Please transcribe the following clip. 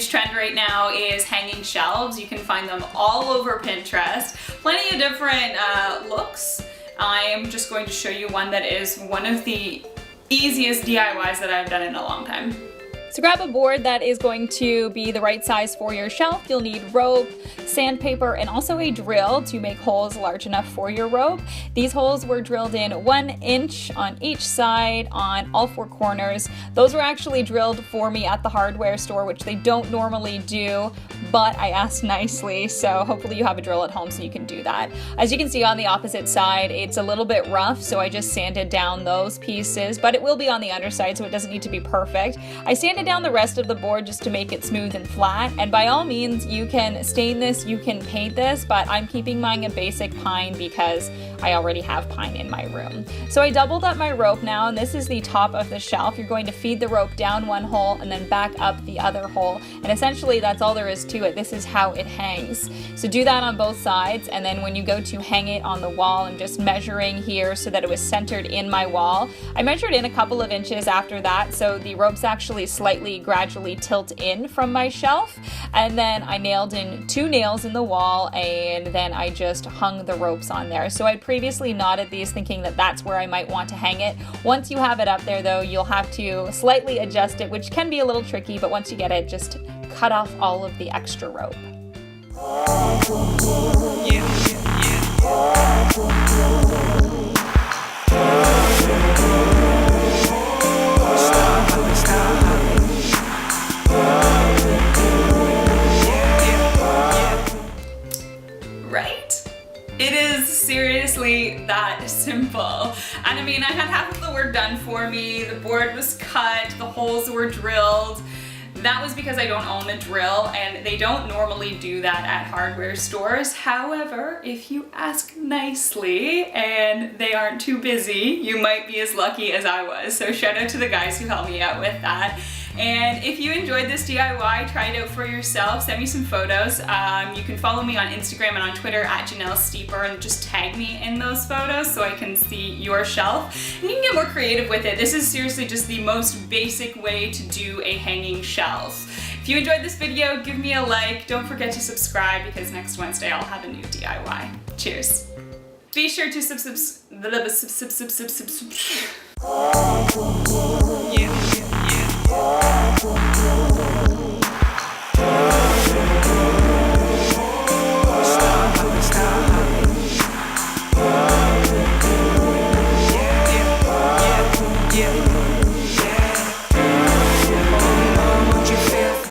huge trend right now is hanging shelves. You can find them all over Pinterest. Plenty of different looks. I am just going to show you one that is one of the easiest DIYs that I've done in a long time. So grab a board that is going to be the right size for your shelf. You'll need rope, sandpaper, and also a drill to make holes large enough for your rope. These holes were drilled in 1 inch on each side on all 4 corners. Those were actually drilled for me at the hardware store, which they don't normally do, but I asked nicely, so hopefully you have a drill at home so you can do that. As you can see on the opposite side, it's a little bit rough, so I just sanded down those pieces, but it will be on the underside, so it doesn't need to be perfect. I sanded down the rest of the board just to make it smooth and flat, and by all means you can stain this, you can paint this, but I'm keeping mine a basic pine because I already have pine in my room. So I doubled up my rope now, and this is the top of the shelf. You're going to feed the rope down one hole and then back up the other hole, and essentially that's all there is to it. This is how it hangs. So do that on both sides, and then when you go to hang it on the wall, I'm just measuring here so that it was centered in my wall. I measured in a couple of inches after that, so the ropes actually gradually tilt in from my shelf, and then I nailed in 2 nails in the wall, and then I just hung the ropes on there. So I previously knotted these thinking that that's where I might want to hang it. Once you have it up there though, you'll have to slightly adjust it, which can be a little tricky, but once you get it, just cut off all of the extra rope. Right? It is seriously that simple. And I mean, I had half of the work done for me. The board was cut, the holes were drilled. That was because I don't own a drill, and they don't normally do that at hardware stores. However, if you ask nicely and they aren't too busy, you might be as lucky as I was. So shout out to the guys who helped me out with that. And if you enjoyed this DIY, try it out for yourself. Send me some photos. You can follow me on Instagram and on Twitter at Janelle Steeper, and just tag me in those photos so I can see your shelf. And you can get more creative with it. This is seriously just the most basic way to do a hanging shelf. If you enjoyed this video, give me a like. Don't forget to subscribe because next Wednesday I'll have a new DIY. Cheers. Be sure to subscribe.